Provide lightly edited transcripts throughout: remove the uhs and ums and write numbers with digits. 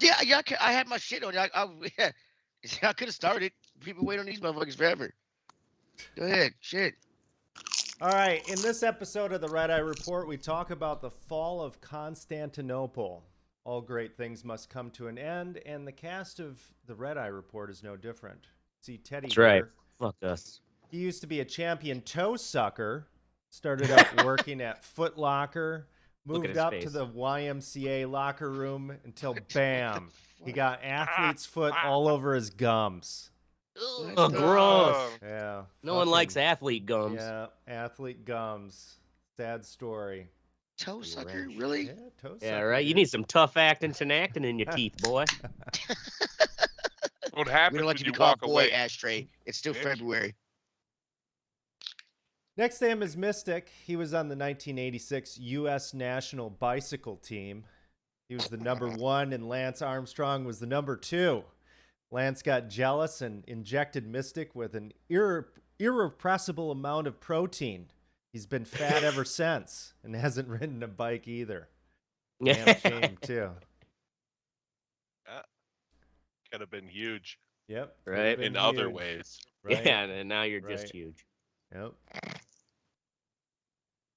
Yeah. I had my shit on. Yeah, I could have started. People wait on these motherfuckers forever. Go ahead. Shit. All right, in this episode of the Red Eye Report, we talk about the fall of Constantinople. All great things must come to an end, and the cast of the Red Eye Report is no different. See Teddy That's here. right. Fuck us. He used to be a champion toe sucker, started out working at Foot Locker, moved up to the YMCA locker room until, bam, he got athlete's foot all over his gums. Oh, gross. Yeah. No one likes athlete gums. Yeah, athlete gums. Sad story. Toe sucker? Really? Yeah, toe sucker. Yeah, right. You need some tough acting in your teeth, boy. What We happens don't when like to you be called walk boy away? ashtray. It's still February. Next to him is Mystic. He was on the 1986 U.S. national bicycle team. He was the number 1, and Lance Armstrong was the number 2. Lance got jealous and injected Mystic with an irrepressible amount of protein. He's been fat ever since and hasn't ridden a bike either. Damn shame, too. Could have been huge. Yep. Right. In other ways. Right. Yeah, and now you're just huge. Yep.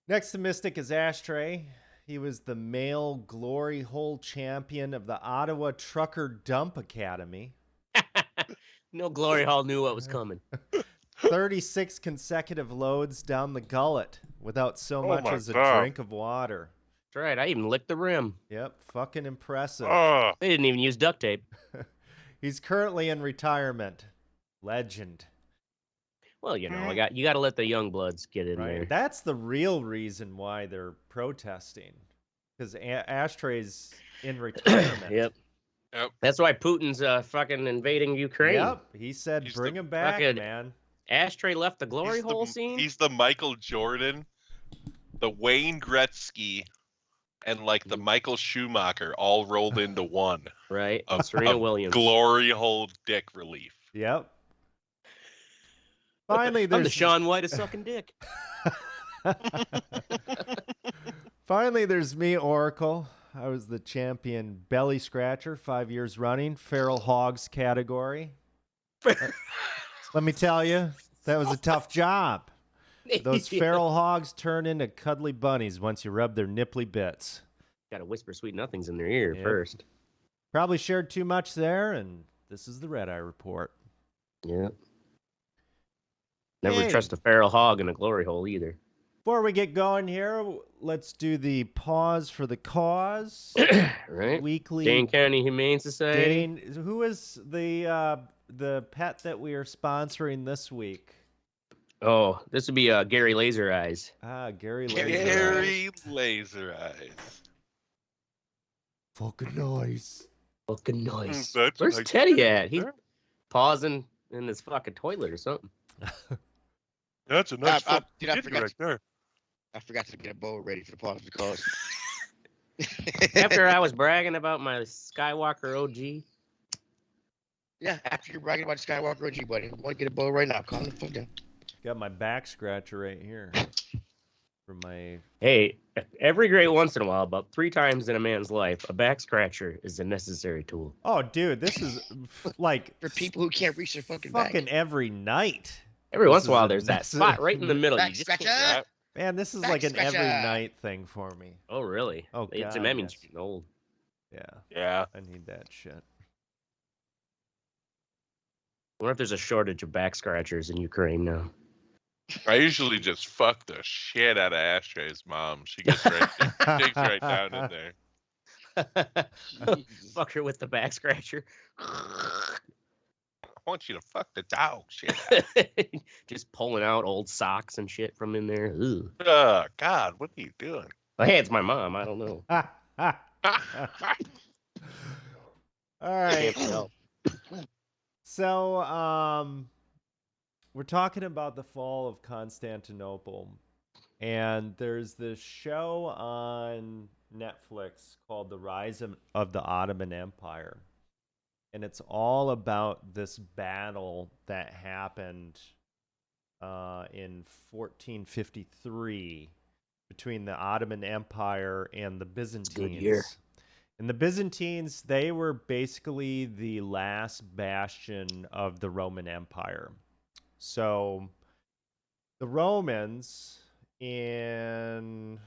Next to Mystic is Ashtray. He was the male glory hole champion of the Ottawa Trucker Dump Academy. No glory hole knew what was coming. 36 consecutive loads down the gullet without so much as a drink of water. That's right. I even licked the rim. Yep. Fucking impressive. They didn't even use duct tape. He's currently in retirement. Legend. Well, you know, you got to let the young bloods get in there. That's the real reason why they're protesting, because Ashtray's in retirement. Yep. That's why Putin's fucking invading Ukraine. Yep. He said, bring him back, man. Ashtray left the glory hole scene. He's the Michael Jordan, the Wayne Gretzky, and like the Michael Schumacher all rolled into one. Right. Of Serena Williams. Glory hole dick relief. Yep. Finally, there's I'm the Shaun White of sucking dick. Finally, there's me, Oracle. I was the champion belly scratcher 5 years running, feral hogs category. Let me tell you, that was a tough job. Those feral hogs turn into cuddly bunnies once you rub their nipply bits. Got to whisper sweet nothings in their ear first. Probably shared too much there, and this is the Red Eye Report. Yeah. Never trust a feral hog in a glory hole either. Before we get going here, let's do the pause for the cause. Right. Weekly. Dane County Humane Society. Dane, who is the pet that we are sponsoring this week? Oh, this would be Gary Laser Eyes. Ah, Gary Laser Eyes. Fucking nice. Fucking nice. That's Where's like Teddy at? He's pausing in his fucking toilet or something. That's a nice dude, I forgot right there. I forgot to get a bowl ready for the pause because after I was bragging about my Skywalker OG. Yeah, after you're bragging about the Skywalker OG, buddy. I want to get a bowl right now. Calm the fuck down. Got my back scratcher right here. From my... Hey, every great once in a while, about 3 times in a man's life, a back scratcher is a necessary tool. Oh, dude, this is like... For people who can't reach their fucking back. Fucking every night. Every once in a while, there's that spot right in the middle. Back you just scratcher. Man, this is Back like an scratcher. every night thing for me. Oh, really? Oh, God, That means you're getting old. Yeah. I need that shit. I wonder if there's a shortage of back scratchers in Ukraine now. I usually just fuck the shit out of Ashtray's mom. She gets right, digs right down in there. Fuck her with the back scratcher. I want you to fuck the dog shit. Just pulling out old socks and shit from in there. Ugh. Oh, God, what are you doing? Well, hey, it's my mom. I don't know. All right. So, we're talking about the fall of Constantinople, and there's this show on Netflix called The Rise of the Ottoman Empire. And it's all about this battle that happened in 1453 between the Ottoman Empire and the Byzantines. And the Byzantines, they were basically the last bastion of the Roman Empire. So the Romans in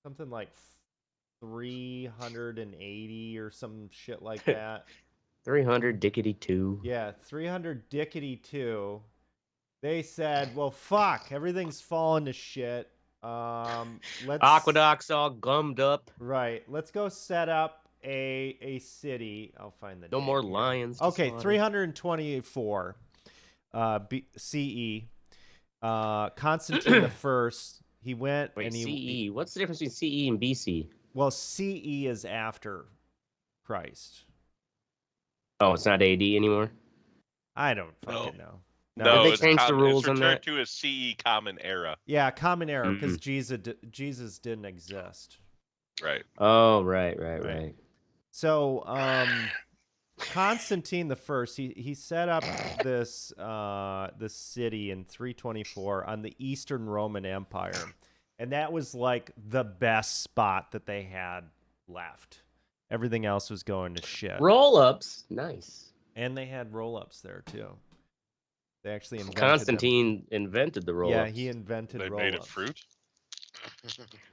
something like 380 or some shit like that. 300 dickety 2. Yeah, 300 dickety 2. They said, well, fuck, everything's falling to shit. Let's Aqueducts all gummed up. Right. Let's go set up a city. I'll find the No date more here. lions. to Okay, slaughter. 324 CE. Constantine the First. He went Wait, and he CE. What's the difference between CE and BC? well, CE is after Christ. Oh, it's not AD anymore. I don't No. fucking know. No, Did they it's, change the rules it's on returned that? to a CE Common Era. Yeah, common era because Jesus didn't exist. Right. Oh, right. Right. So, Constantine the First, he set up this this city in 324 on the Eastern Roman Empire, and that was like the best spot that they had left. Everything else was going to shit. Roll-ups. Nice. And they had roll-ups there too. They actually invented Constantine invented the them. roll-ups. Yeah, he invented They roll-ups. made of fruit.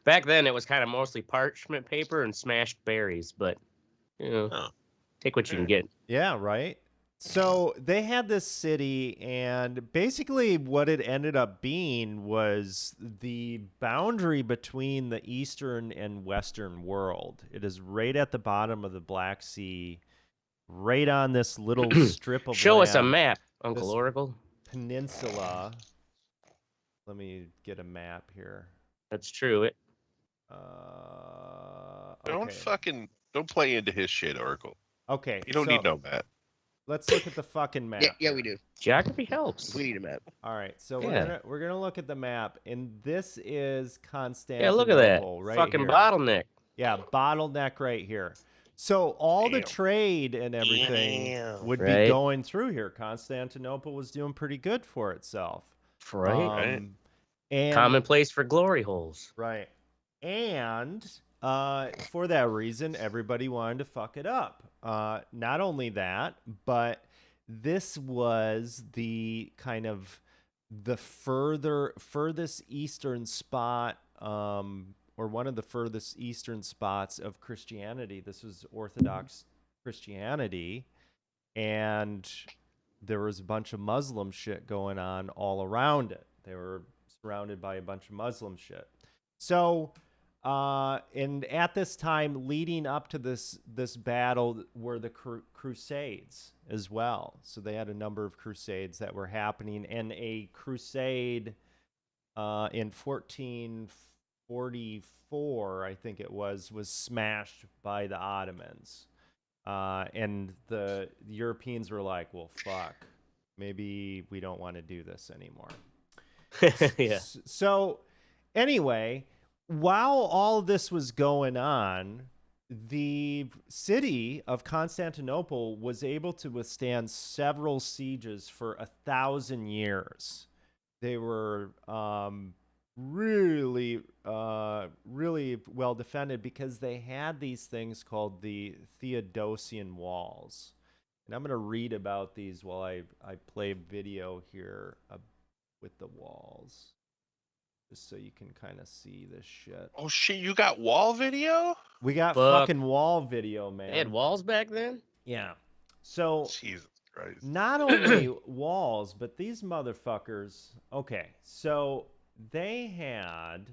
Back then, it was kind of mostly parchment paper and smashed berries, but, you know, Oh. take what you can get. Yeah, right. So they had this city, and basically what it ended up being was the boundary between the Eastern and Western world. It is right at the bottom of the Black Sea, right on this little strip of Show us a land, map, Uncle this Oracle. peninsula. Let me get a map here. That's true. Okay. Don't play into his shit, Oracle. Okay. You don't so need no map. Let's look at the fucking map. Yeah, we do. Geography helps. We need a map. All right, so Yeah. we're gonna look at the map, and this is Yeah, Constantinople. look at that. Right Fucking here. bottleneck. Yeah, bottleneck right here. So all the Damn. trade and everything Damn. would Right. be going through here. Constantinople was doing pretty good for itself. Right. Right. And Commonplace for glory holes. right, and for that reason, everybody wanted to fuck it up. Not only that, but this was the kind of the furthest eastern spot, or one of the furthest eastern spots of Christianity. This was Orthodox Christianity, and there was a bunch of Muslim shit going on all around it. They were surrounded by a bunch of Muslim shit. So, and at this time, leading up to this battle, were the Crusades as well. So they had a number of Crusades that were happening, and a Crusade in 1444, I think it was smashed by the Ottomans, and the Europeans were like, "Well, fuck, maybe we don't want to do this anymore." Yeah. So, anyway, while all this was going on, the city of Constantinople was able to withstand several sieges for 1,000 years. They were really well defended because they had these things called the Theodosian Walls. And I'm going to read about these while I play video here with the walls, just so you can kind of see this shit. Oh shit, you got wall video? We got Fuck. fucking wall video, man. They had walls back then? Yeah. So Jesus Christ. not only walls, but these motherfuckers. Okay, so they had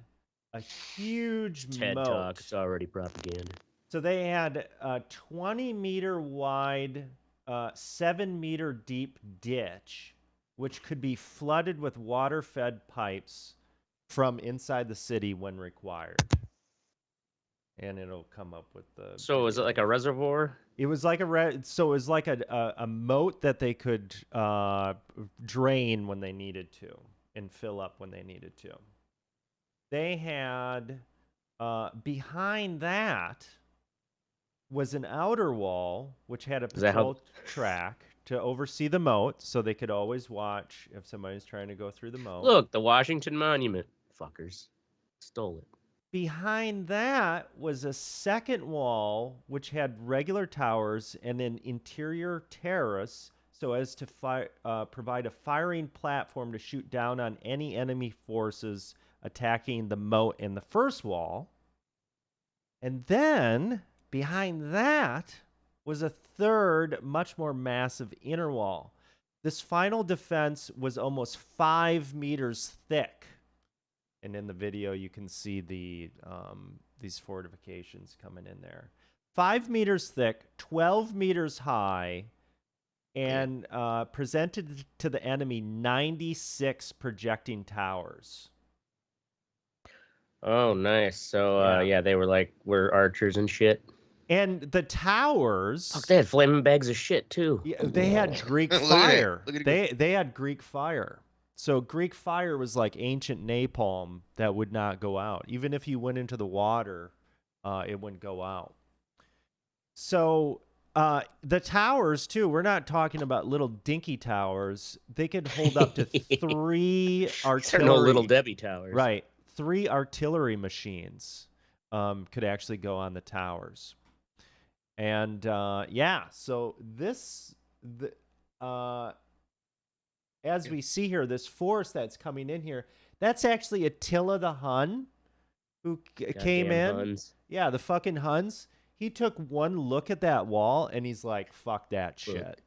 a huge TED moat. Talk. It's already propaganda. So they had a 20-meter wide, 7-meter deep ditch, which could be flooded with water-fed pipes from inside the city when required. And it'll come up with the. So is it like a reservoir? It was like so it was like a moat that they could drain when they needed to and fill up when they needed to. They had behind that was an outer wall which had a patrol track to oversee the moat, so they could always watch if somebody's trying to go through the moat. Look, the Washington Monument. Fuckers. Stole it. behind that was a second wall, which had regular towers and an interior terrace, so as to provide a firing platform to shoot down on any enemy forces attacking the moat and the first wall. And then behind that was a third, much more massive inner wall. This final defense was almost 5 meters thick. And in the video, you can see these fortifications coming in there. 5 meters thick, 12 meters high, and presented to the enemy 96 projecting towers. Oh, nice. So, yeah, they were archers and shit. And the towers... Fuck, they had flaming bags of shit, too. Yeah, they had Greek Look at fire. it. They had Greek fire. So Greek fire was like ancient napalm that would not go out. Even if you went into the water, it wouldn't go out. So the towers, too, we're not talking about little dinky towers. They could hold up to 3 artillery... no little Debbie towers. Right. 3 artillery machines could actually go on the towers. And, yeah, so as we see here, this force that's coming in here, that's actually Attila the Hun who came in. Huns. Yeah, the fucking Huns. He took one look at that wall and he's like, fuck that shit.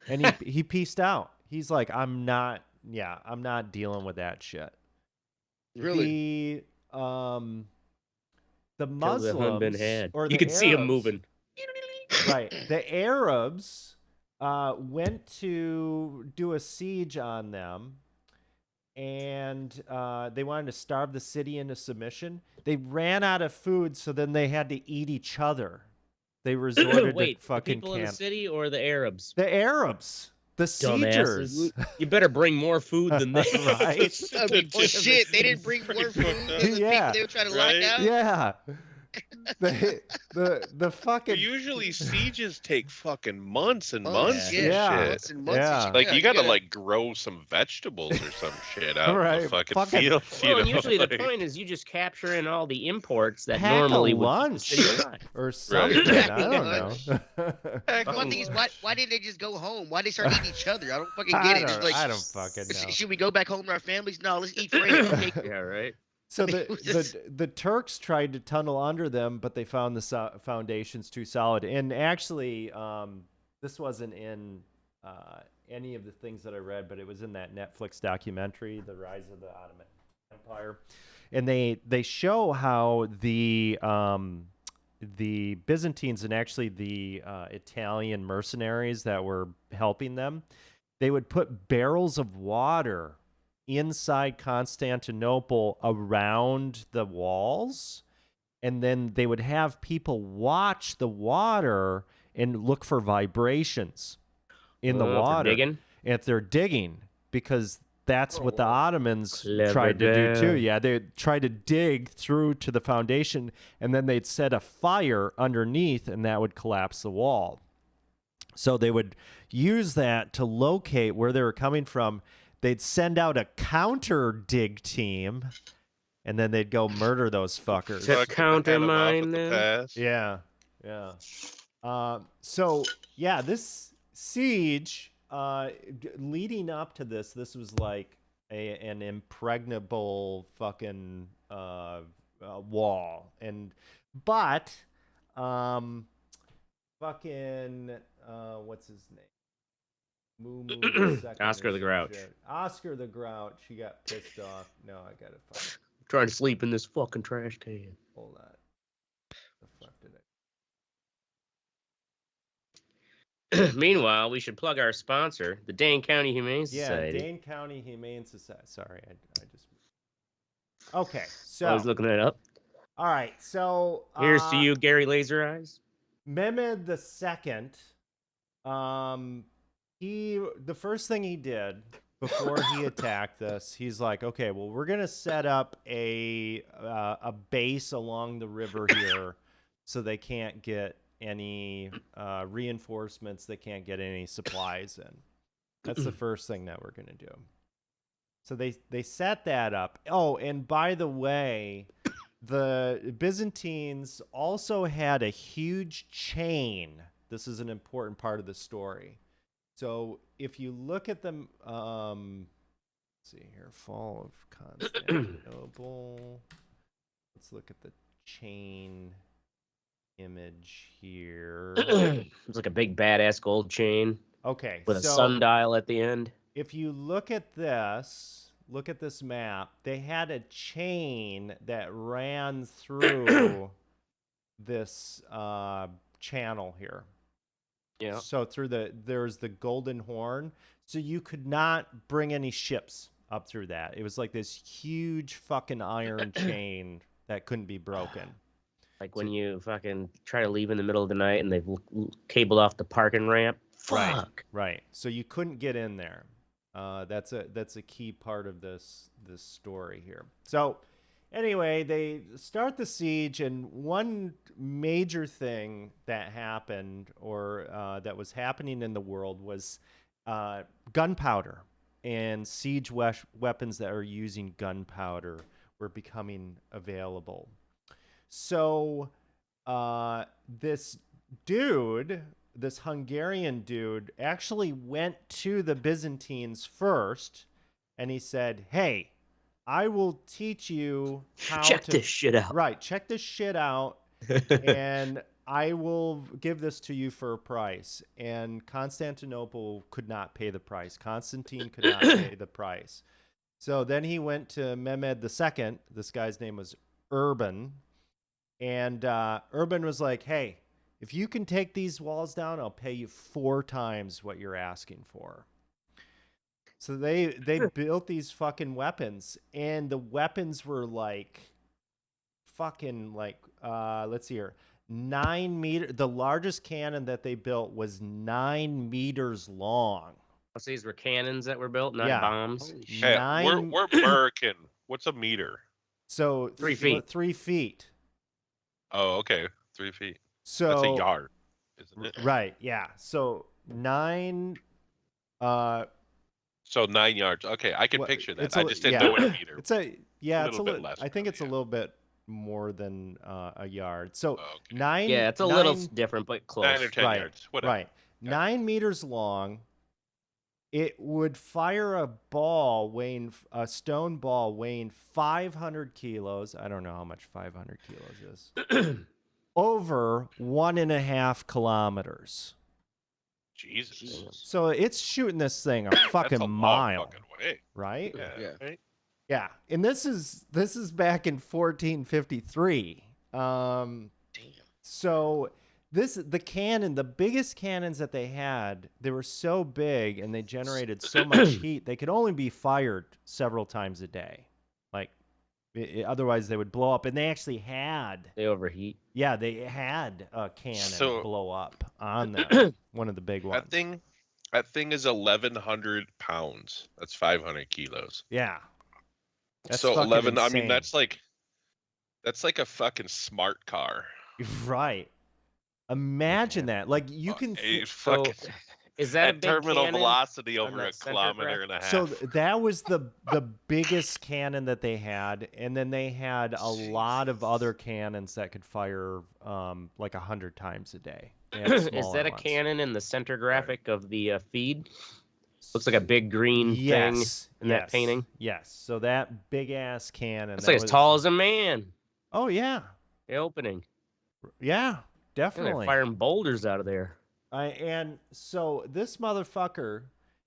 And he pieced out. He's like, I'm not dealing with that shit. Really? The Muslims, or you can see him moving. Right. The Arabs went to do a siege on them, and they wanted to starve the city into submission. They ran out of food, so then they had to eat each other. They resorted to fucking the people in the city or the Arabs? The Arabs. The siegers. You better bring more food than they. Right. I mean, shit, they didn't bring more food than the people they were trying to lock down? Yeah. The fucking... Usually sieges take fucking months and months. Yeah. Months and months. Yeah. Like you gotta like grow some vegetables or some shit out in the fucking field. Well, and usually the point is you just capture in all the imports that Pack normally a would lunch or something. Right. I don't know. One thing is, why didn't they just go home? Why did they start eating each other? I don't fucking get it. It's like, I don't fucking know. Should we go back home to our families? No, let's eat French. Yeah, right. So the Turks tried to tunnel under them, but they found the foundations too solid. And actually, this wasn't in any of the things that I read, but it was in that Netflix documentary, The Rise of the Ottoman Empire. And they show how the Byzantines and actually the Italian mercenaries that were helping them, they would put barrels of water inside Constantinople around the walls, and then they would have people watch the water and look for vibrations in the water if they're digging, because that's what the Ottomans tried to do too. Yeah, they tried to dig through to the foundation, and then they'd set a fire underneath, and that would collapse the wall. So they would use that to locate where they were coming from. They'd send out a counter dig team, and then they'd go murder those fuckers. To counter mine them. Yeah, yeah. So yeah, this siege, leading up to this was like an impregnable fucking wall, but fucking what's his name? Oscar the Grouch. Oscar the Grouch. He got pissed off. No, I gotta find. I'm trying to sleep in this fucking trash can. Hold on. The fuck did I? Meanwhile, we should plug our sponsor, the Dane County Humane Society. Yeah, Dane County Humane Society. Sorry, I just. Okay, so I was looking that up. All right, so here's to you, Gary Laser Eyes. Mehmed II. The first thing he did before he attacked us, he's like, okay, well, we're gonna set up a base along the river here, so they can't get any reinforcements, they can't get any supplies in. That's the first thing that we're gonna do. So they set that up. Oh, and by the way, The Byzantines also had a huge chain. This is an important part of the story. So if you look at them, let's see here, Fall of Constantinople. Let's look at the chain image here. It's like a big badass gold chain Okay, with a so sundial at the end. if you look at this map, they had a chain that ran through this channel here. Yeah. So there's the Golden Horn. So you could not bring any ships up through that. It was like this huge fucking iron chain that couldn't be broken. Like when you fucking try to leave in the middle of the night and they've cabled off the parking ramp. Fuck. Right. So you couldn't get in there. That's a key part of this story here. So anyway, they start the siege, and one major thing that happened, or that was happening in the world, was gunpowder, and siege weapons that are using gunpowder were becoming available. So this Hungarian dude actually went to the Byzantines first, and he said, "Hey, I will teach you how Check to this shit out." Right, check this shit out, and I will give this to you for a price." And Constantinople could not pay the price. Constantine could not pay the price. So then he went to Mehmed II. This guy's name was Urban. And Urban was like, "Hey, if you can take these walls down, I'll pay you 4 times what you're asking for." So they built these fucking weapons, and the weapons were like fucking like let's see here, 9 meter. The largest cannon that they built was 9 meters long. So these were cannons that were built, not Yeah. bombs. Holy Hey, Nine- we're American. What's a meter? So 3 feet. 3 feet. Oh, okay. 3 feet. So That's a yard, isn't it? Right, yeah. So 9 So 9 yards. Okay, I can Well, picture that. it's I a- just didn't yeah. know what a meter. it's a yeah, it's a little bit little less I think it's a probably, little bit more than a yard. So Oh, okay. 9 Yeah, it's a little 9 different, but close. 9 or 10 right, yards. Whatever. Right. 9 meters long. It would fire a stone ball weighing 500 kilos. I don't know how much 500 kilos is. Over 1.5 kilometers. Jesus. So it's shooting this thing a That's fucking a long mile, fucking way. right? Yeah. Yeah. Right? Yeah, and this is back in 1453. Damn. So the biggest cannons that they had, they were so big and they generated so much heat, they could only be fired several times a day. Like, otherwise they would blow up. And they actually had, They overheat. yeah, they had a cannon So- blow up on them. One of the big ones. That thing is 1,100 pounds. That's 500 kilos. Yeah. That's So fucking 11. I insane. mean, that's like a fucking smart car. Right. Imagine that. Like, you can. A So, fucking is that a at big terminal cannon? velocity on over that a center kilometer and a half. So that was the biggest cannon that they had, and then they had a lot of other cannons that could fire like 100 times a day. They had Is smaller that a ones. cannon in the center graphic of the feed? Looks like a big green Yes, thing in that painting. Yes. So that big ass cannon. It's that like as was- tall as a man. Oh yeah, The opening. yeah, And they're definitely. firing boulders out of there. And so this motherfucker,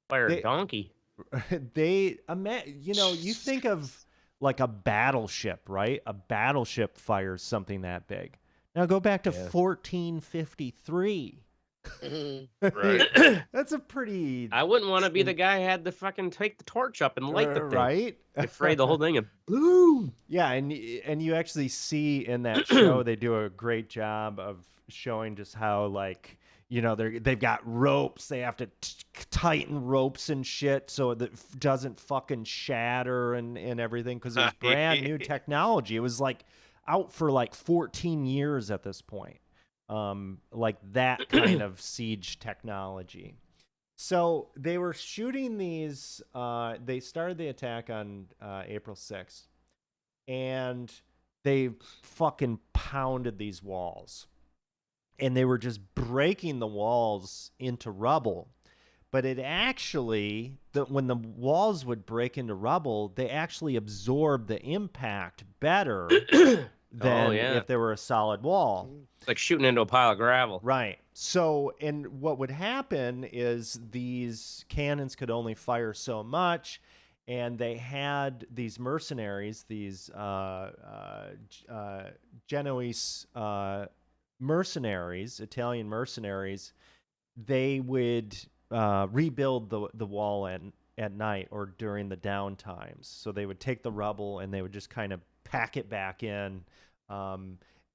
Fire They- a donkey. you think of like a battleship, right? A battleship fires something that big. Now go back to Yeah. 1453. Right. That's a pretty I wouldn't want to be the guy who had to fucking take the torch up and light the thing. right? Get afraid the whole thing and boom. Yeah, and you actually see in that show they do a great job of showing just how like they've got ropes. They have to tighten ropes and shit so that it doesn't fucking shatter and everything because it was brand new technology. It was like out for like 14 years at this point. Like that kind of siege technology. So they were shooting these. They started the attack on April 6th, and they fucking pounded these walls. And they were just breaking the walls into rubble. But it actually, when the walls would break into rubble, they actually absorbed the impact better than if they were a solid wall. It's like shooting into a pile of gravel. Right. So, and what would happen is these cannons could only fire so much, and they had these mercenaries, these Genoese mercenaries, Italian mercenaries. They would rebuild the wall at night or during the down times. So they would take the rubble and they would just kind of pack it back in.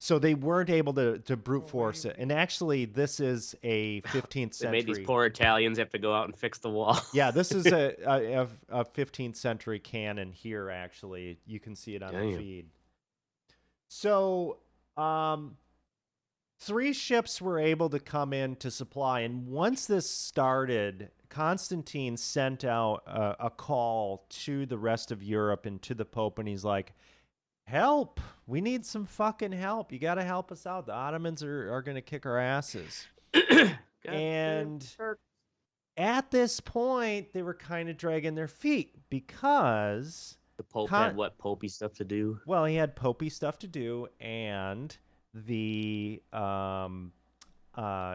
So they weren't able to brute force it. And actually, this is a 15th century. They made these poor Italians have to go out and fix the wall. Yeah, this is a 15th century cannon here, actually. You can see it on the feed. So 3 ships were able to come in to supply. And once this started, Constantine sent out a call to the rest of Europe and to the Pope, and he's like, help, we need some fucking help. You got to help us out. The Ottomans are going to kick our asses. And at this point, they were kind of dragging their feet because the Pope had what popey stuff to do? Well, he had popey stuff to do, and the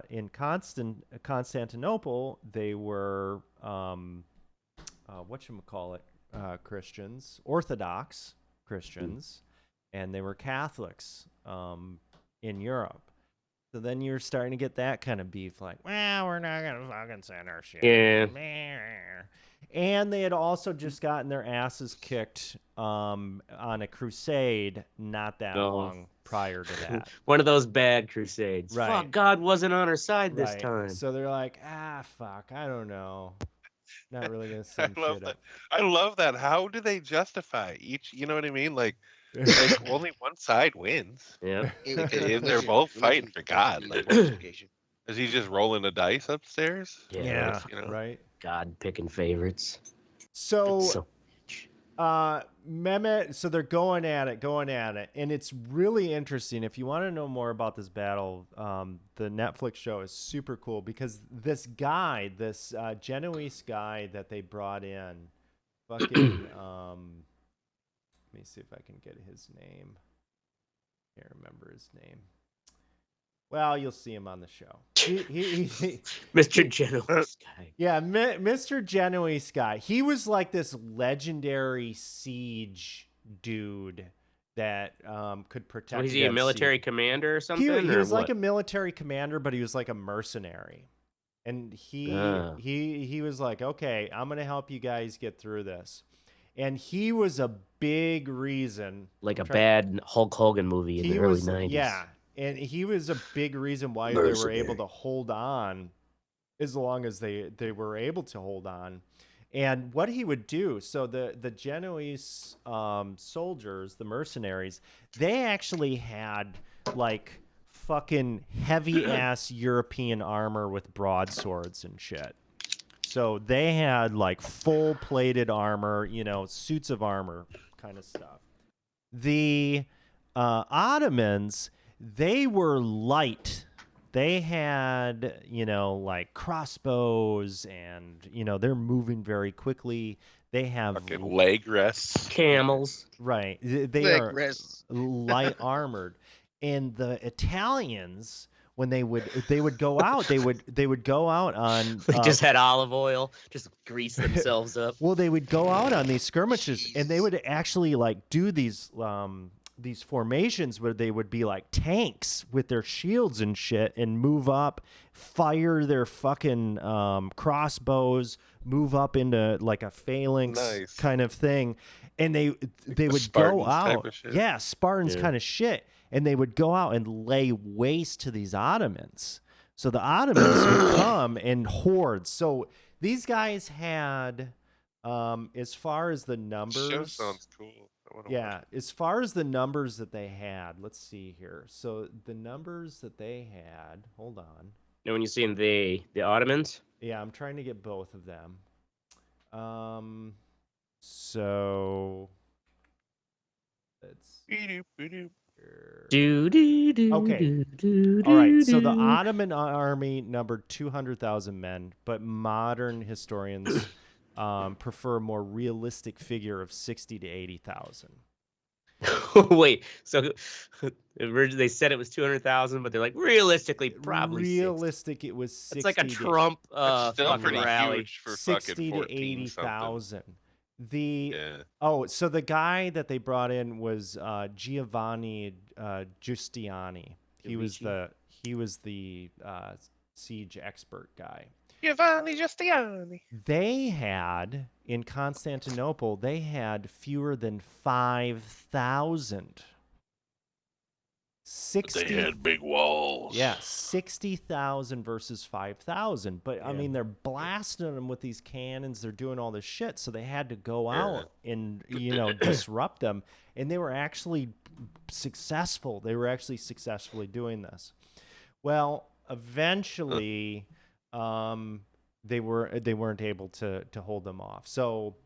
in Constantinople, they were whatchamacallit, Christians, Orthodox Christians, and they were Catholics in Europe. So then you're starting to get that kind of beef, like, well, we're not gonna fucking send our shit. Yeah. And they had also just gotten their asses kicked on a crusade not that long prior to that. One of those bad crusades. Right. Fuck, God wasn't on our side this time. So they're like, fuck, I don't know. Not really gonna send shit up. I love that. How do they justify each? You know what I mean? Like only one side wins. Yeah. They're both fighting for God. Like, is he just rolling the dice upstairs? Yeah. Right. God picking favorites. So Mehmet, so they're going at it, and it's really interesting. If you want to know more about this battle, the Netflix show is super cool because this guy, this Genoese guy that they brought in, fucking let me see if I can get his name. Can't remember his name. Well, you'll see him on the show. Mr. Genoese guy. Yeah, Mr. Genoese guy. He was like this legendary siege dude that could protect. Was he a military commander or something? He was like a military commander, but he was like a mercenary. And he was like, okay, I'm gonna help you guys get through this. And he was a big reason. Like a bad Hulk Hogan movie in the early 90s. Yeah. And he was a big reason why they were able to hold on as long as they were able to hold on. And what he would do, so the Genoese soldiers, the mercenaries, they actually had like fucking heavy ass European armor with broadswords and shit. So they had like full plated armor, suits of armor kind of stuff. The Ottomans, they were light. They had, like crossbows and, they're moving very quickly. They have fucking leg rests. Camels. Right. They leg are rests. light armored. And the Italians, when they would go out, they would go out on They just had olive oil, just grease themselves up. Well, they would go out on these skirmishes and they would actually like do these formations where they would be like tanks with their shields and shit and move up, fire their fucking crossbows, move up into like a phalanx kind of thing. And they would Spartans go out. Yeah, Spartans kind of shit. And they would go out and lay waste to these Ottomans. So the Ottomans would come in hordes. So these guys had, as far as the numbers. Show sounds cool. Yeah, as far as the numbers that they had, let's see here. So the numbers that they had, hold on. And when you see the Ottomans? Yeah, I'm trying to get both of them. So Let's Beep-doop-beep-doop. Okay. All right. So the Ottoman army numbered 200,000 men, but modern historians prefer a more realistic figure of 60 to 80,000. Wait, so originally they said it was 200,000, but they're like realistically probably 60. Realistic, it was 60. It's like a Trump That's still fucking pretty rally. huge for 60 fucking to 14 something. 80,000. The Yeah. so the guy that they brought in was Giovanni Giustiani. He was the siege expert guy. Giovanni Giustiani. They had in Constantinople, they had fewer than 5,000. 60. They had big walls. Yeah, 60,000 versus 5,000. But I mean, they're blasting them with these cannons. They're doing all this shit. So they had to go out and, disrupt them. And they were actually successful. They were actually successfully doing this. Well, eventually, they weren't able to hold them off. So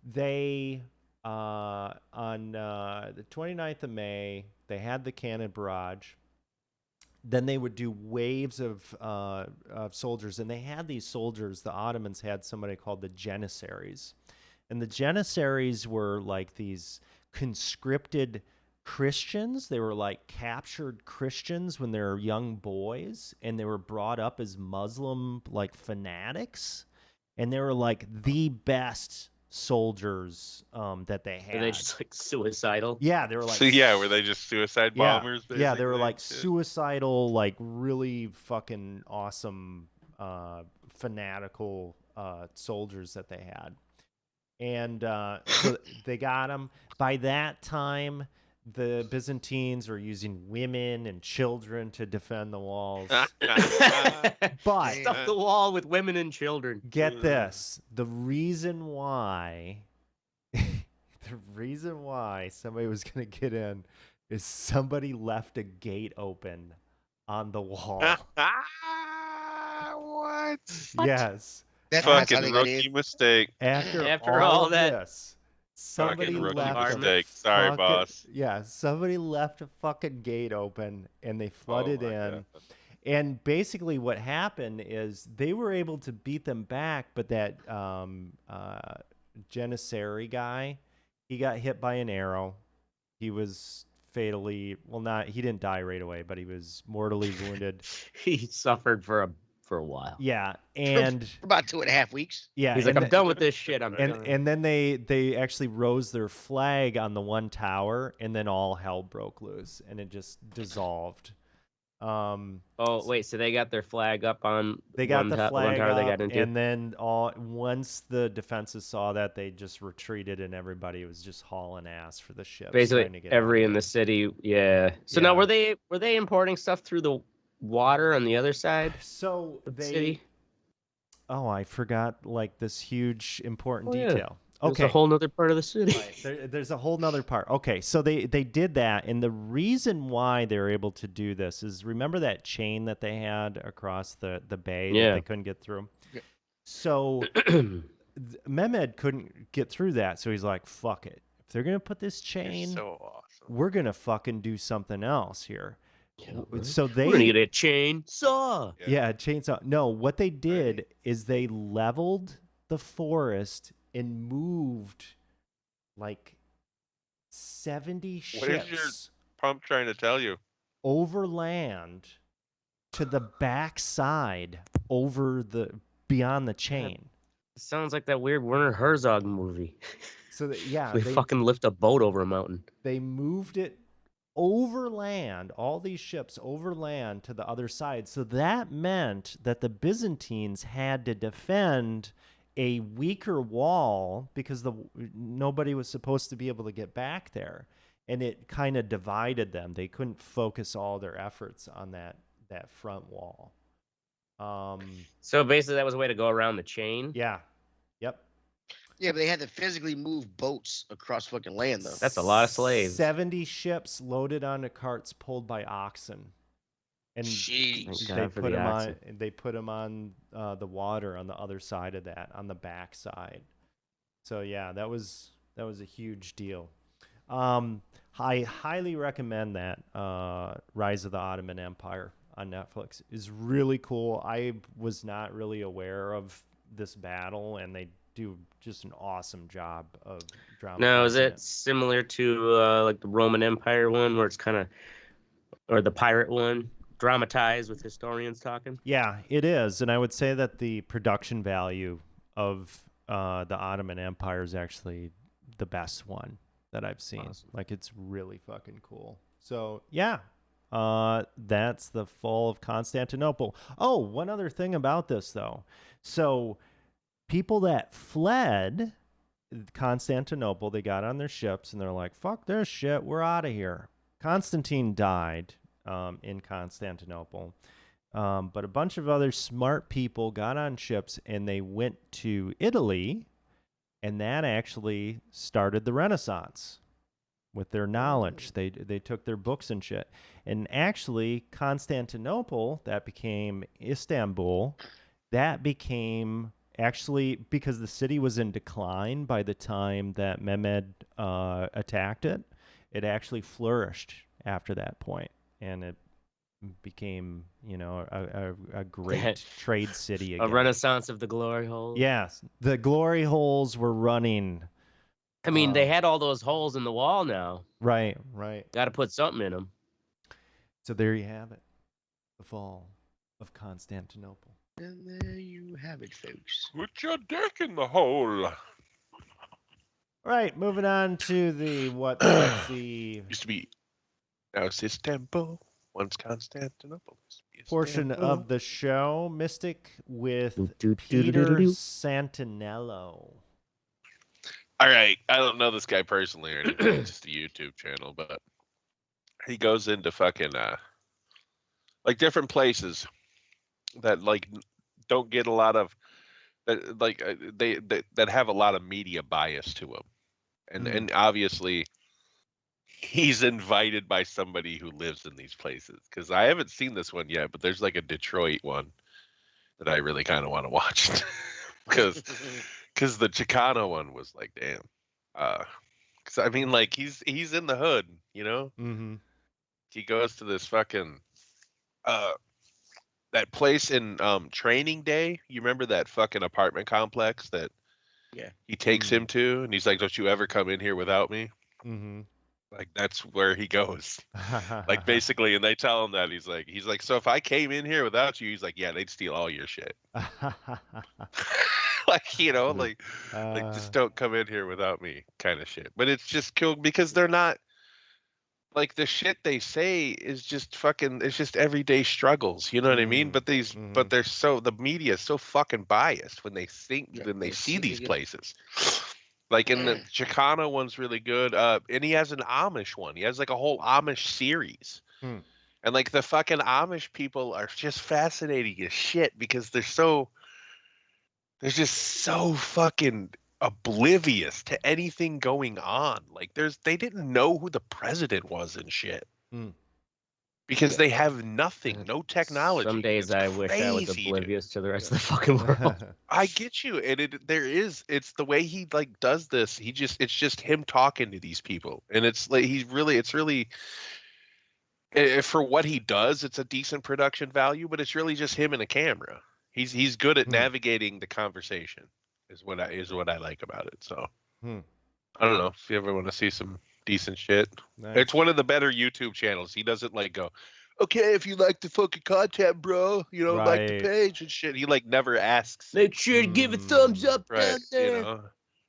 they on the 29th of May, they had the cannon barrage. Then they would do waves of soldiers, and they had these soldiers. The Ottomans had somebody called the Janissaries, and the Janissaries were like these conscripted Christians. They were like captured Christians when they were young boys, and they were brought up as Muslim like fanatics, and they were like the best soldiers that they had. Are they just like suicidal? Yeah, they were like. So yeah, were they just suicide bombers? Basically? Yeah, they were like suicidal, like really fucking awesome, fanatical soldiers that they had, and so they got them. By that time, the Byzantines were using women and children to defend the walls. But stuff the wall with women and children. Get this: the reason why somebody was gonna get in is somebody left a gate open on the wall. What? Yes. That's Fucking rookie mistake. After all of that, this, somebody Fucking rookie left mistake. Sorry, fucking, boss. Yeah, somebody left a fucking gate open and they flooded my in. God. And basically what happened is they were able to beat them back, but that Janissary guy, he got hit by an arrow. He was fatally, he didn't die right away, but he was mortally wounded. He suffered for a while. Yeah, and for about 2.5 weeks. yeah, He's like, I'm done with this shit. I'm done. And then they actually rose their flag on the one tower, and then all hell broke loose, and it just dissolved. Oh wait, so they got their flag up on they got the flag tower up, they got into, and then once the defenses saw that, they just retreated, and everybody was just hauling ass for the ships. basically every in the city. Yeah. So now were they importing stuff through the water on the other side? So of the city? Oh, I forgot like this huge important yeah. detail. There's Okay. a whole nother part of the city. Right. There's a whole nother part. Okay, so they did that, and the reason why they were able to do this is, remember that chain that they had across the bay that they couldn't get through? Yeah. So Mehmed couldn't get through that, so he's like, fuck it. If they're going to put this chain, So awesome. we're going to fucking do something else here. Yeah, right. So We're gonna get a chainsaw. Yeah, chainsaw. No, what they did is they leveled the forest and moved like 70 What is your ships pump trying to tell you? overland to the backside beyond the chain. It sounds like that weird Werner Herzog movie. So that, They fucking lift a boat over a mountain. they moved it overland, all these ships overland to the other side. So that meant that the Byzantines had to defend a weaker wall because nobody was supposed to be able to get back there, and it kind of divided them. They couldn't focus all their efforts on that front wall. So basically, that was a way to go around the chain. Yeah. Yep. Yeah, but they had to physically move boats across fucking land, though. That's a lot of slaves. 70 ships loaded onto carts pulled by oxen. And Jeez. Thank God for the oxen. they put them on the water on the other side of that, on the back side. So yeah, that was a huge deal. I highly recommend that. Rise of the Ottoman Empire on Netflix is really cool. I was not really aware of this battle, and they do just an awesome job of dramatizing Now, is it it. similar to like the Roman Empire one, where it's kind of, or the pirate one, dramatized with historians talking? Yeah, it is, and I would say that the production value of the Ottoman Empire is actually the best one that I've seen. Awesome. Like, it's really fucking cool. So yeah, that's the Fall of Constantinople. Oh, one other thing about this though. So people that fled Constantinople, they got on their ships and they're like, "Fuck this shit, we're out of here." Constantine died in Constantinople. But a bunch of other smart people got on ships and they went to Italy, and that actually started the Renaissance with their knowledge. They took their books and shit. And actually, Constantinople, that became Istanbul, that became actually, because the city was in decline by the time that Mehmed attacked it, it actually flourished after that point, and it became, you know, a great trade city again. A renaissance of the glory holes. Yes, the glory holes were running. I mean, they had all those holes in the wall now. Right. Got to put something in them. So there you have it, the fall of Constantinople. And there you have it, folks. Put your dick in the hole. Right, moving on to the what sexy Used to be. Now it's Istanbul. Once Constantinople. portion Istanbul. of the show, Mystic with Peter Santanello. All right, I don't know this guy personally or anything. It's just a YouTube channel, but he goes into fucking like different places that like don't get a lot of that like that have a lot of media bias to them, and obviously he's invited by somebody who lives in these places, because I haven't seen this one yet, but there's like a Detroit one that I really kind of want to watch because the Chicano one was like, damn. Because I mean, like he's in the hood, you know. Mm-hmm. He goes to this fucking that place in Training Day. You remember that fucking apartment complex that he takes him to, and he's like, "Don't you ever come in here without me." Mm-hmm. Like that's where he goes. Like basically, and they tell him that he's like, so if I came in here without you, he's like, yeah, they'd steal all your shit. Like, you know, like just don't come in here without me, kind of shit. But it's just cool because they're not like the shit they say is just fucking. It's just everyday struggles. You know what I mean? But but they're so the media is so fucking biased when they when they see these places. Like in the Chicano one's really good. And he has an Amish one. He has like a whole Amish series. And like the fucking Amish people are just fascinating as shit because they're just so fucking oblivious to anything going on. Like they didn't know who the president was and shit. Because they have nothing, no technology. Some days I wish I was oblivious to the rest of the fucking world. I get you, and it's the way he like does this. It's just him talking to these people, and it's like it's really for what he does, it's a decent production value, but it's really just him and a camera. He's good at navigating the conversation, is what I like about it. So I don't know if you ever want to see some decent shit. Nice. It's one of the better YouTube channels. He doesn't like go, okay, if you like the fucking content, bro, you know, like the page and shit. He like never asks. Make sure to give a thumbs up down there. You know?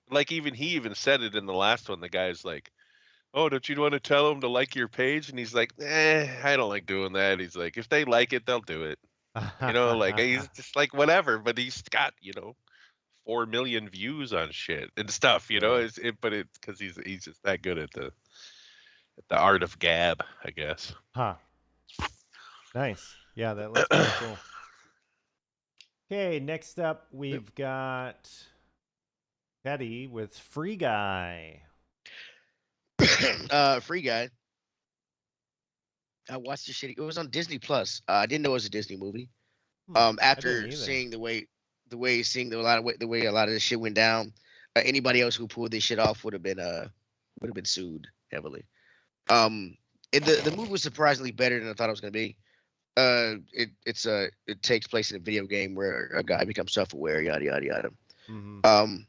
Like he even said it in the last one. The guy's like, oh, don't you want to tell them to like your page? And he's like, I don't like doing that. He's like, if they like it, they'll do it. You know, like he's just like whatever. But he's got, you know, 4 million views on shit and stuff, you know. But it's because he's just that good at the art of gab, I guess. Nice. Yeah, that looks pretty cool. Okay, next up we've got Teddy with Free Guy. Free Guy. I watched the shit. It was on Disney Plus. I didn't know it was a Disney movie. After seeing the way a lot of this shit went down, anybody else who pulled this shit off would have been sued. heavily. And the movie was surprisingly better than I thought it was gonna be. It takes place in a video game where a guy becomes self-aware, yada yada yada. Mhm.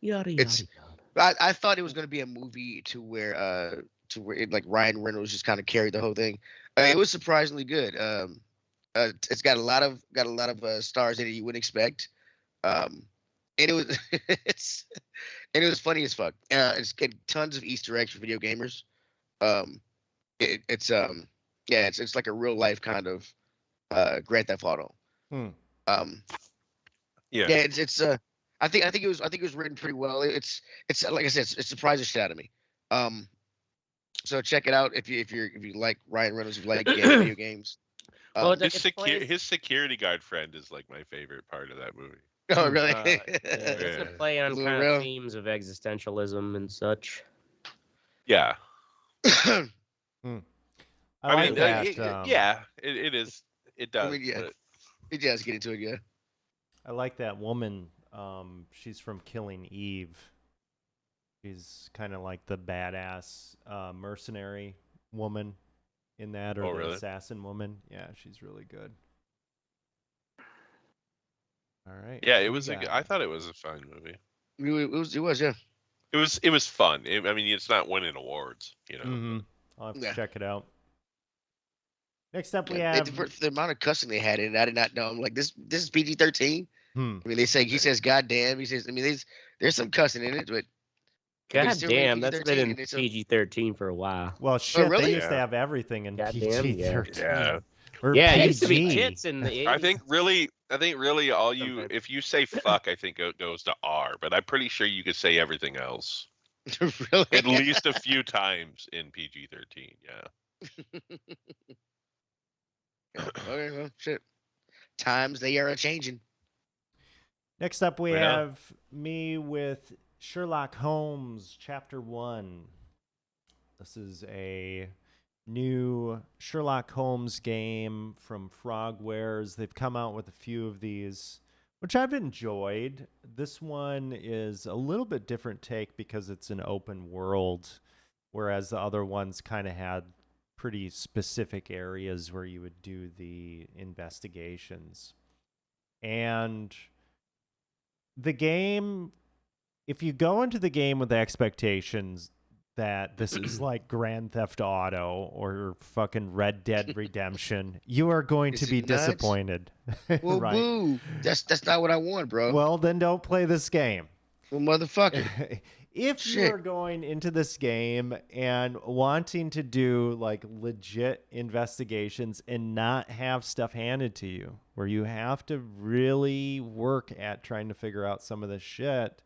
Yada It's yada yada. I thought it was gonna be a movie to where it, like Ryan Reynolds just kind of carried the whole thing. It was surprisingly good. It's got a lot of stars in it you wouldn't expect. And it was it's and it was funny as fuck. It's getting tons of Easter eggs for video gamers. Um, it's yeah, it's like a real life kind of Grand Theft Auto. Hmm. Yeah. Yeah, I think it was written pretty well. It's like I said, it surprised the shit out of me. So check it out if you like Ryan Reynolds, if you like video games. Well, His, It's played- his security guard friend is like my favorite part of that movie. Oh really? It's a play on Blue kind Rail. of themes of existentialism and such. Yeah. I like mean, that. yeah, it is. It does. mean, yeah. but- It does get into it, yeah. I like that woman. She's from Killing Eve. She's kind of like the badass mercenary woman in that, or Oh, the really? assassin woman. Yeah, she's really good. All right. Yeah, what it do was. we got? I thought it was a fun movie. It was, yeah. It was fun. I mean, it's not winning awards, you know. Mhm. I'll have to Yeah. check it out. Next up, we Yeah, have. for the amount of cussing they had in it, I did not know. I'm like, this is PG-13. Hmm. I mean, he says goddamn. He says, I mean, there's some cussing in it, but God it's still rated damn, that's been PG-13, in and it's a- PG-13 for a while. Well, shit, really? they used to Yeah. have everything in Goddamn, PG-13. yeah. Or Yeah, it used to be PG. tits in the 80s. I think really, all you, Sometimes. if you say fuck, I think it goes to R. But I'm pretty sure you could say everything else really. at least a few times in PG-13. Yeah. Okay, well, shit. Times they are a changing. Next up, we Yeah. have me with Sherlock Holmes, Chapter 1. This is a new Sherlock Holmes game from Frogwares. They've come out with a few of these, which I've enjoyed. This one is a little bit different take because it's an open world, whereas the other ones kind of had pretty specific areas where you would do the investigations. And the game, if you go into the game with expectations that this is like Grand Theft Auto or fucking Red Dead Redemption, you are going to Is be it nuts? disappointed. Well, right? boo. That's not what I want, bro. Well, then don't play this game. Well, motherfucker. If Shit. you're going into this game and wanting to do like legit investigations and not have stuff handed to you, where you have to really work at trying to figure out some of this shit,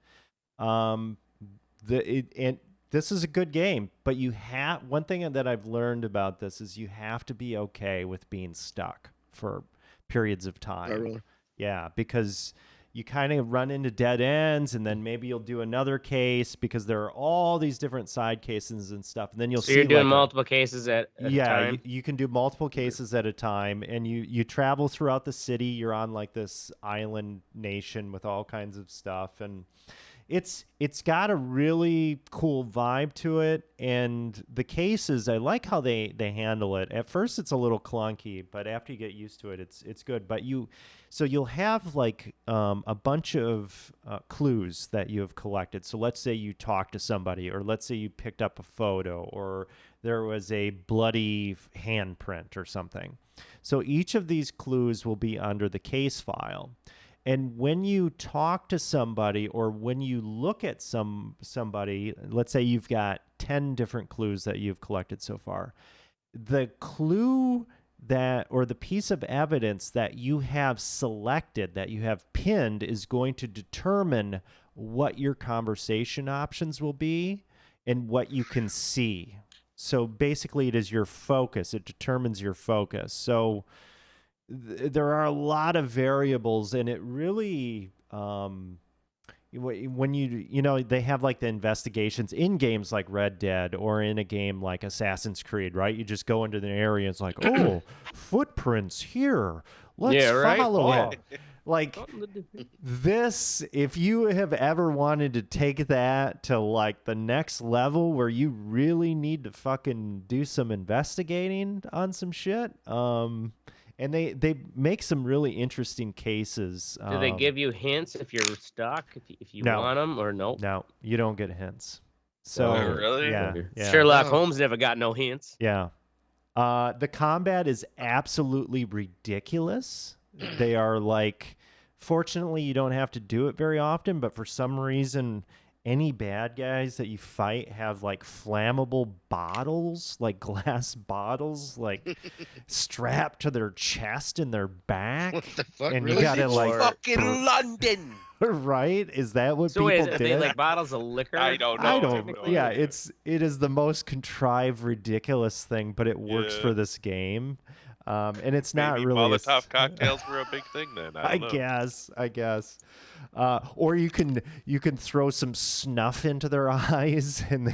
this is a good game. But you have one thing that I've learned about this is you have to be okay with being stuck for periods of time. Oh, really? Yeah, because you kind of run into dead ends, and then maybe you'll do another case because there are all these different side cases and stuff, and then you'll So see you're doing like multiple cases at a time? you can do multiple cases at a time, and you travel throughout the city. You're on like this island nation with all kinds of stuff, and it's got a really cool vibe to it. And the cases, I like how they handle it. At first it's a little clunky, but after you get used to it, it's good. But you'll have like a bunch of clues that you have collected. So let's say you talked to somebody, or let's say you picked up a photo, or there was a bloody handprint or something. So each of these clues will be under the case file. And when you talk to somebody, or when you look at somebody, let's say you've got 10 different clues that you've collected so far, the clue that, or the piece of evidence that you have selected, that you have pinned, is going to determine what your conversation options will be and what you can see. So basically it is your focus. It determines your focus. So there are a lot of variables, and it really, when they have like the investigations in games like Red Dead, or in a game like Assassin's Creed, right? You just go into the area and it's like, oh, footprints here. Let's Yeah, right? follow Yeah. it. Like this, if you have ever wanted to take that to like the next level where you really need to fucking do some investigating on some shit, and they make some really interesting cases. Do they give you hints if you're stuck, if you No. want them, or nope? No, you don't get hints. So Oh, really? yeah, yeah. Sherlock Oh. Holmes never got no hints. Yeah. The combat is absolutely ridiculous. They are like, fortunately, you don't have to do it very often, but for some reason, any bad guys that you fight have like flammable bottles, like glass bottles, like strapped to their chest and their back. What the fuck? And you really? gotta like, Fucking London. right? Is that what So wait, people are did? they like bottles of liquor? I don't know. I have don't. no Yeah, idea. it is the most contrived, ridiculous thing, but it works Yeah. for this game, and it's not Maybe really. Molotov cocktails were a big thing then. I don't know. I guess, or you can throw some snuff into their eyes, and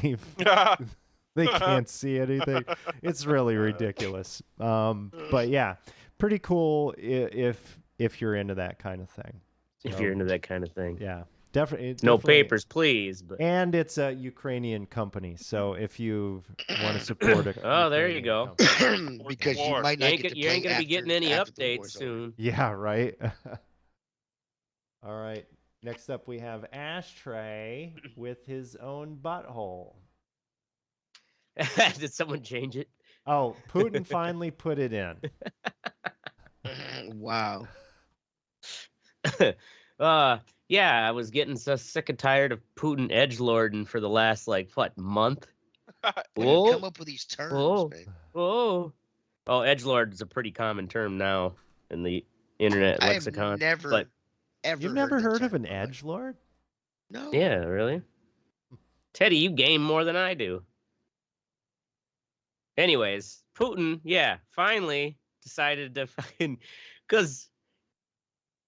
they can't see anything. It's really ridiculous. But yeah, pretty cool if you're into that kind of thing. If So, you're into that kind of thing. yeah, definitely. No definitely- papers, please. But And it's a Ukrainian company, so if you want to support it, Oh, there you go. Because you War. might you not ain't, get to you ain't play gonna be getting any after the updates war's over. soon. Yeah, right. All right. Next up, we have Ashtray with his own butthole. Did someone change it? Oh, Putin finally put it in. Wow. Yeah, I was getting so sick and tired of Putin edgelording for the last month. When Whoa. you come up with these terms, Whoa. man. Oh, edgelord is a pretty common term now in the internet I lexicon. have never, but ever. You've never that heard of term an in my life. edgelord? No. yeah, really, Teddy, you game more than I do. Anyways, Putin, yeah, finally decided to fucking, because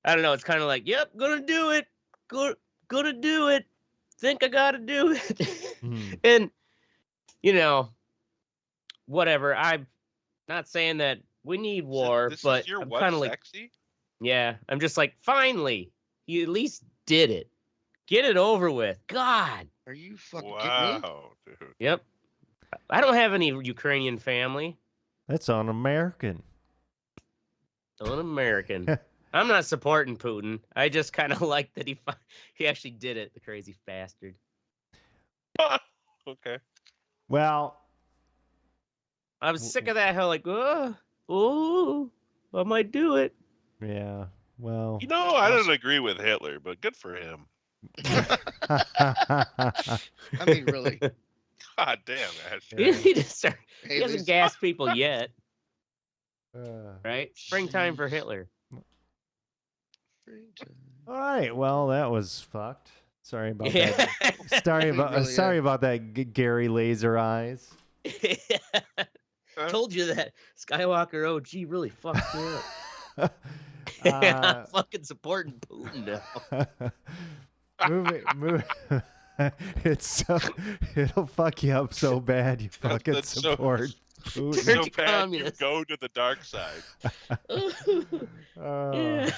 I don't know, it's kind of like, yep, gonna do it, gonna do it, think I gotta do it, and whatever. I'm not saying that we need war, This but is your I'm what, kind of like, sexy? yeah, I'm just like, finally, you at least did it, get it over with. God, Are you fucking kidding me? Wow, dude. yep. I don't have any Ukrainian family. That's un-American. Un-American. I'm not supporting Putin. I just kind of like that he actually did it, the crazy bastard. Okay. Well, I'm sick of that. How I might do it. yeah. Well, You know, I don't agree with Hitler, but good for him. I mean, really. God damn, Ash. He doesn't start- Hey, he hasn't listen. gassed people yet, uh, right? Springtime for Hitler. all right. Well, that was fucked. Sorry about Yeah. that. Sorry about Really, sorry about that, Gary Laser Eyes. Told you that Skywalker OG really fucked me up. Uh, I'm fucking supporting Putin now. moving. It'll fuck you up so bad you fucking That's so- support Putin. So Dirty bad you communist. go to the dark side. Yeah.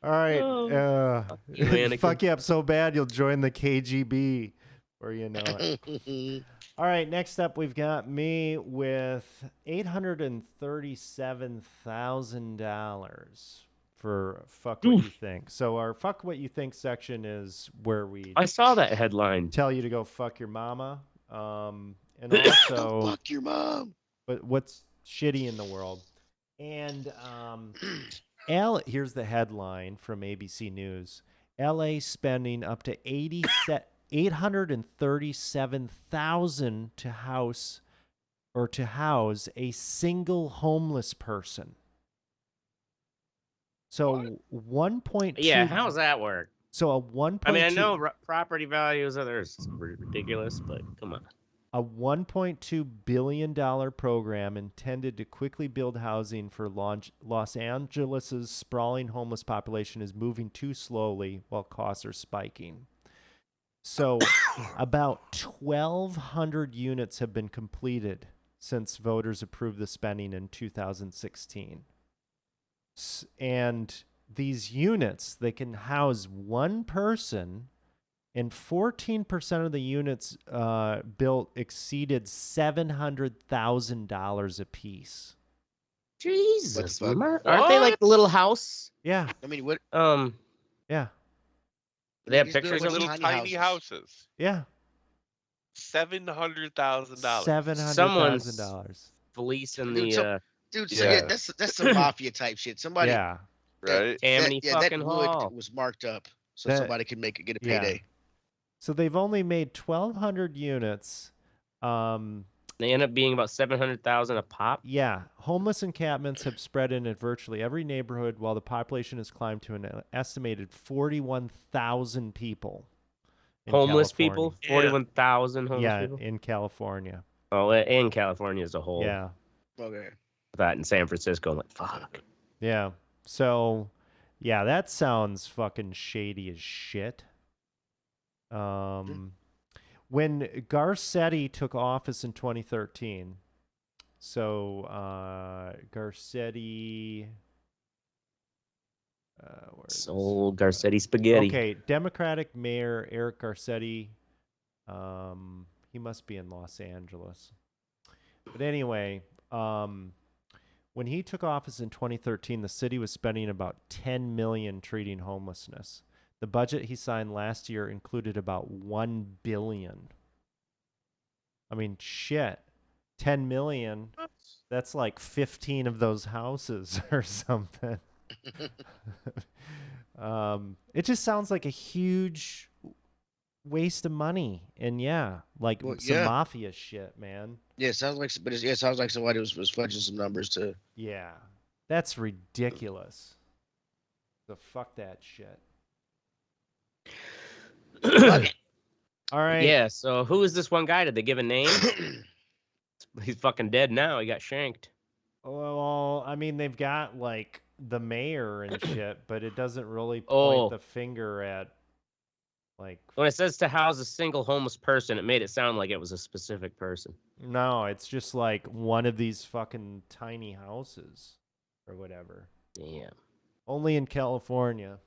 All right. Oh. you, Anakin. Fuck you up so bad you'll join the KGB, or you know it. All right. Next up, we've got me with $837,000 for fuck what you think. So our fuck what you think section is where we I saw that headline. tell you to go fuck your mama, and Go also fuck your mom. but what's shitty in the world. And here's the headline from ABC News. LA spending up to $837,000 to house a single homeless person. So 1.2 Yeah, how's that work? So a 1.2 I mean, I know property values are ridiculous, but come on. A $1.2 billion program intended to quickly build housing for Los Angeles' sprawling homeless population is moving too slowly while costs are spiking. So about 1,200 units have been completed since voters approved the spending in 2016. And these units, they can house one person, and 14% of the units built exceeded $700,000 a piece. Jesus, fuck? aren't they like the little house? Yeah, I mean, what? yeah, They have These pictures buildings of Little tiny tiny houses. houses. yeah. $700,000. $700,000. fleecing Dude, the Dude, so Yeah. that's some mafia type shit. Somebody, Yeah, Right? Tammany that fucking wood Hall. was marked up so That- somebody can get a yeah. payday. So they've only made 1,200 units. They end up being about 700,000 a pop. Yeah, homeless encampments have spread in virtually every neighborhood, while the population has climbed to an estimated 41,000 people. in Homeless California. people, 41,000 homeless Yeah, people. in California. Oh, in California as a whole. Yeah, Okay. That in San Francisco, I'm like, fuck. yeah. So, yeah, that sounds fucking shady as shit. When Garcetti took office in 2013, so Garcetti, Old Garcetti spaghetti. Okay, Democratic Mayor Eric Garcetti. He must be in Los Angeles. But anyway, when he took office in 2013, the city was spending about $10 million treating homelessness. The budget he signed last year included about $1 billion. I mean, shit. $10 million. That's like 15 of those houses or something. It just sounds like a huge waste of money, and like some mafia shit, man. Yeah, it sounds like, it sounds like somebody was fudging some numbers too. Yeah, that's ridiculous. So fuck that shit. All right. Yeah, so who is this one guy? Did they give a name? He's fucking dead now. He got shanked. Well, I mean, they've got like the mayor and shit, but it doesn't really point the finger at like. When it says to house a single homeless person, it made it sound like it was a specific person. No, it's just like one of these fucking tiny houses or whatever. Yeah. Only in California.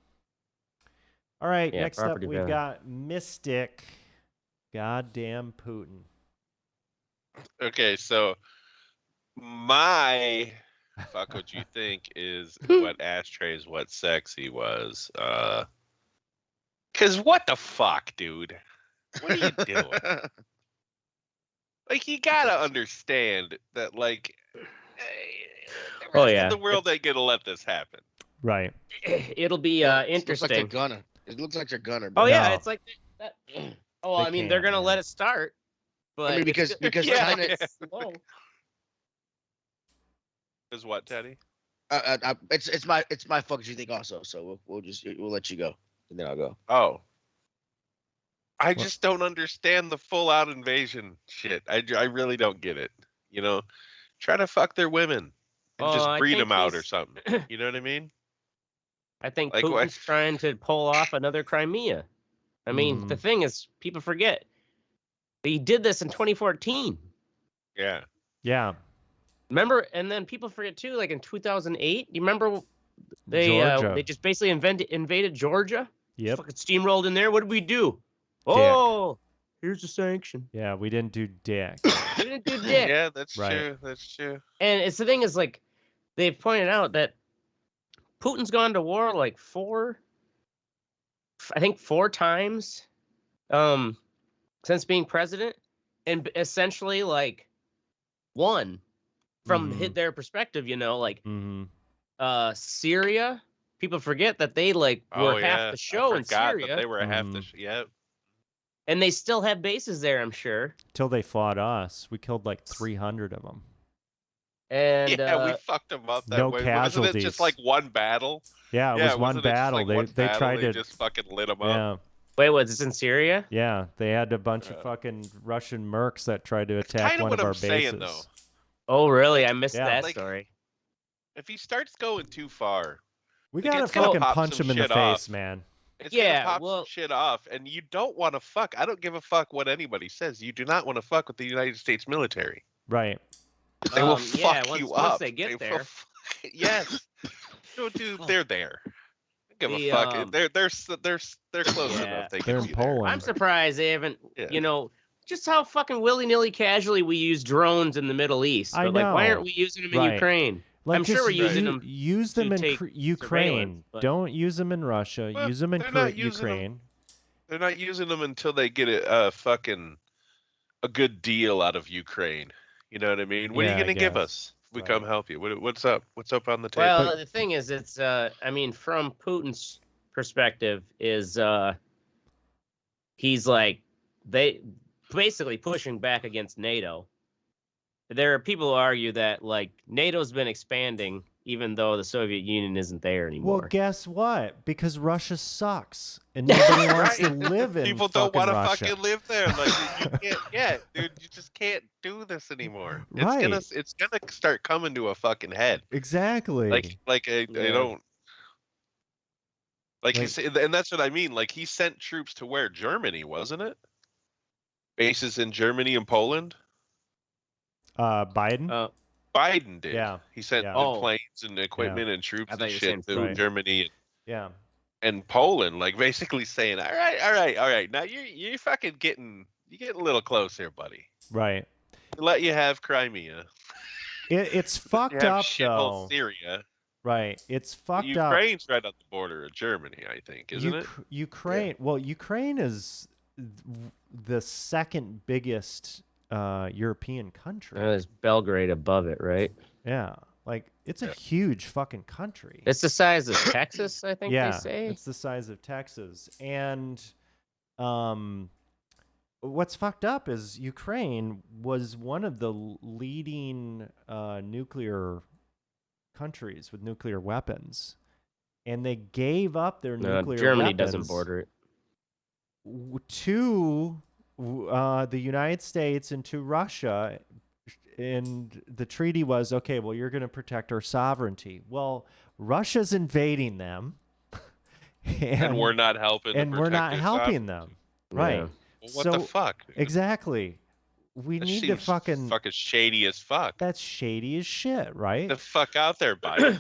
All right, Yeah, next up property we've value. got Mystic. Goddamn Putin. Okay, so my fuck what you think is what ashtrays what sexy was. Cause what the fuck, dude? What are you doing? Like, you gotta understand that, like, the rest of the world ain't gonna let this happen. Right. It'll be interesting. It looks like they're gonna. It looks like they're gonna. Oh yeah, No. it's like that. Oh, I mean, they're gonna let it start, but I mean, because yeah, China. slow. Is what, Teddy? It's my fuck as you think also. So we'll let you go, and then I'll go. Oh. I just don't understand the full out invasion shit. I really don't get it. You know, try to fuck their women and just breed them out or something. You know what I mean? I think Like, Putin's trying to pull off another Crimea. I mean, the thing is, people forget he did this in 2014. Yeah. Yeah. Remember, and then people forget too. Like in 2008, you remember they just basically invaded Georgia. Yep. Fucking steamrolled in there. What did we do? Oh, here's a sanction. Yeah, we didn't do dick. We didn't do dick. Yeah, that's Right. true. That's true. And it's the thing is, like, they've pointed out that Putin's gone to war like four times since being president, and essentially like won from their perspective, you know, like Syria. People forget that they like were half the show in Syria. That they were half the show. And they still have bases there, I'm sure. Till they fought us. We killed like 300 of them. And yeah, we fucked them up that no way. casualties. Wasn't it just like one battle? Yeah, it was one wasn't it just, battle. like, one They battle, tried to just fucking lit them up. Yeah. Wait, was this in Syria? Yeah, they had a bunch of fucking Russian mercs that tried to attack kinda one what of our I'm saying, bases. though. Oh, really? I missed that Like, story. If he starts going too far, We like, gotta it's gonna fucking pop punch some him in the shit face, off. man. it's Yeah, gonna pop some shit off, and you don't want to fuck. I don't give a fuck what anybody says. You do not want to fuck with the United States military. Right. They will Yeah, fuck you once up. they get will there. yes. No, dude, they're there. Give The, a fuck. They're close Yeah. enough. They They're can in be there. Poland. I'm surprised they haven't, Yeah. you know, just how fucking willy-nilly casually we use drones in the Middle East. I But like, why know. aren't we using them in Right. Ukraine? Like, I'm sure we're just using them. use them to in take Ukraine. surveillance, but- Don't use them in Russia. Well, use them in they're not using them. Ukraine. They're not using them until they get a good deal out of Ukraine. You know what I mean? What are Yeah, you I going to give guess. us? If we Right. come help you. What's up? What's up on the table? Well, But- the thing is, it's I mean, from Putin's perspective, is he's like they basically pushing back against NATO. There are people who argue that like NATO's been expanding even though the Soviet Union isn't there anymore. Well, guess what? Because Russia sucks, and nobody wants to live in People don't fucking want to Russia. fucking live there. Like you can't. Yeah, dude, you just can't do this anymore. Right. It's gonna start coming to a fucking head. Exactly. Like I Yeah. don't. Like Like- he said, and that's what I mean. Like he sent troops to where? Germany, wasn't it? Bases in Germany and Poland. Biden. Biden did. Yeah, He sent yeah. the Oh. planes and equipment and I troops thought and you were shit saying to Putin. Germany yeah. and Poland, like basically saying, all right. Now you're fucking getting a little close here, buddy. Right. Let you have Crimea. It's You fucked have up shithole though. Syria. Right. It's fucked up. Ukraine's right on the border of Germany, I think, isn't it? Ukraine. Well, Ukraine is the second biggest European country. There's Belgrade above it, right? Yeah. Like it's a Yeah. huge fucking country. It's the size of Texas, I think yeah, they say. it's the size of Texas. And what's fucked up is Ukraine was one of the leading nuclear countries with nuclear weapons. And they gave up their nuclear Germany weapons doesn't border it. to the United States and to Russia. And the treaty was, okay, well, you're going to protect our sovereignty. Well, Russia's invading them. And we're not helping. to and we're protect not their helping sovereignty. them. Right. Yeah. Well, what So- the fuck? dude? Exactly. We That need to seems fucking... fucking shady as fuck. That's shady as shit, right? The fuck out there, Biden.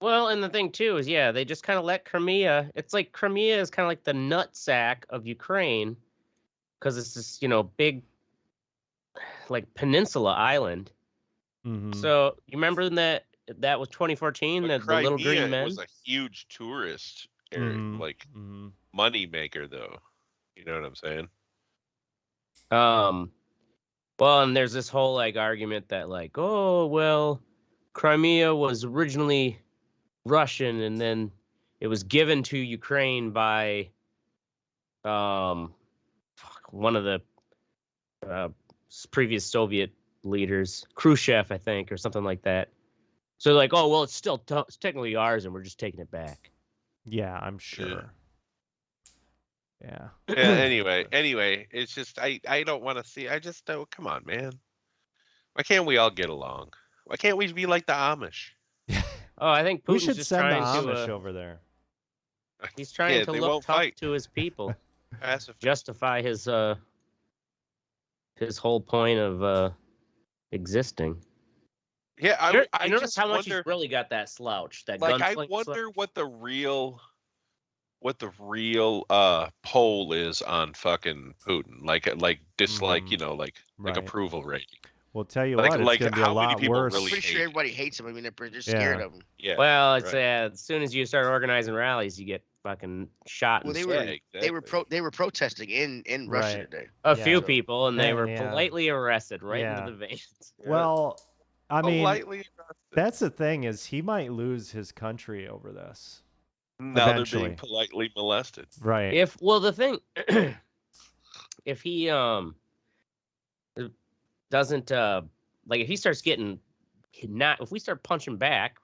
Well, and the thing too is, yeah, they just kind of let Crimea. It's like Crimea is kind of like the nutsack of Ukraine, because it's this, big, like peninsula island. Mhm. So you remember that was 2014, But the little green Crimea men. was a huge tourist area, Mhm. like Mhm. money maker, though. You know what I'm saying? Well, and there's this whole like argument that like, oh well, Crimea was originally Russian and then it was given to Ukraine by one of the previous Soviet leaders, Khrushchev, I think, or something like that. So like, oh well, it's still it's technically ours and we're just taking it back. Yeah, I'm sure. Yeah. Yeah. Anyway, it's just I don't want to see. I just don't. Come on, man. Why can't we all get along? Why can't we be like the Amish? Oh, I think We Putin's should just send the trying Amish to. over there. He's trying Yeah, to they look won't tough fight. to his people, Passive. justify his whole point of existing. Yeah, I notice just how much wonder. he's really got that slouch. That Like, I gunslinger wonder what the real poll is on fucking Putin. Like dislike, Mhm. like Right. approval rating. Well, tell you Like- what, it's like, going to be a how many lot people worse. I'm really pretty sure hate everybody hates him. I mean, they're just Yeah. scared of him. Yeah. Well, it's right. as soon as you start organizing rallies, you get fucking shot. Well, and they stuff. were Yeah, they were exactly. they were protesting in Russia Right. today. a Yeah. few So- people, and they Yeah, were yeah. politely arrested right Yeah. into the veins. Yeah. Well, I mean, Politely. that's the thing is he might lose his country over this. Now they're eventually. being politely molested. Right. The thing, if he doesn't like if he starts getting if we start punching back,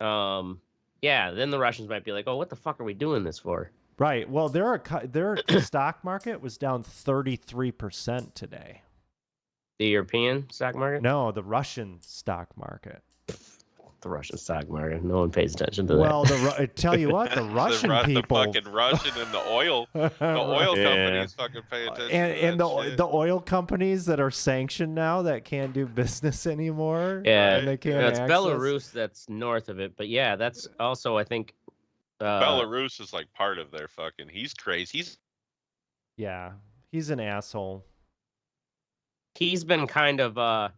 yeah, then the Russians might be like, oh, what the fuck are we doing this for? Right. Well, their stock market was down 33% today. The European stock market? No, the Russian stock market. The Russian stock market. No one pays attention to Well, I tell you what, the Russian the people fucking Russian and the oil Yeah. companies fucking pay attention. and to that shit. the oil companies that are sanctioned now that can't do business anymore. Yeah, and they can't it's access. Belarus that's north of it, but yeah, that's also I think Belarus is like part of their fucking. He's crazy. Yeah, he's an asshole. He's been kind of hot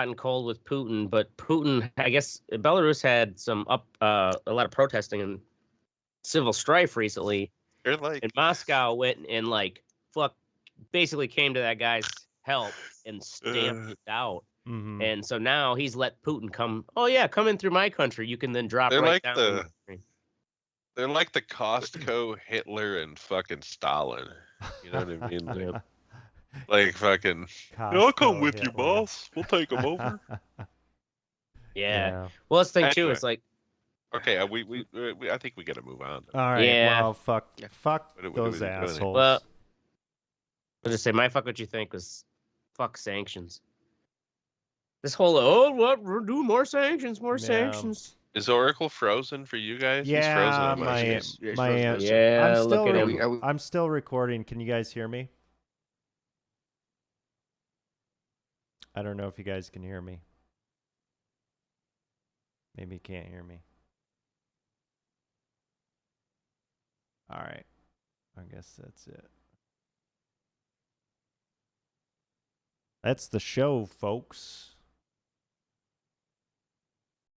and cold with Putin, but Putin, I guess Belarus had some a lot of protesting and civil strife recently. They're like, And Moscow went and like basically came to that guy's help and stamped it out. Mm-hmm. And so now he's let Putin come. Oh yeah, come in through my country. You can then drop they're right like down. they're like the Costco Hitler and fucking Stalin. You know what I mean? Yep. Like fucking. I'll come with you, boss. We'll take them over. Yeah. Well, let's think too. Anyway. It's like, Okay, we I think we gotta move on. All right. Yeah. Well, fuck What do those we do? assholes. well, I'll just say my fuck what you think was fuck sanctions. This whole what we're doing more sanctions, more sanctions. Is Oracle frozen for you guys? He's Yeah, frozen on my Yes, my frozen. Yeah, look at him. I'm still recording. Can you guys hear me? I don't know if you guys can hear me. Maybe you can't hear me. All right. I guess that's it. That's the show, folks.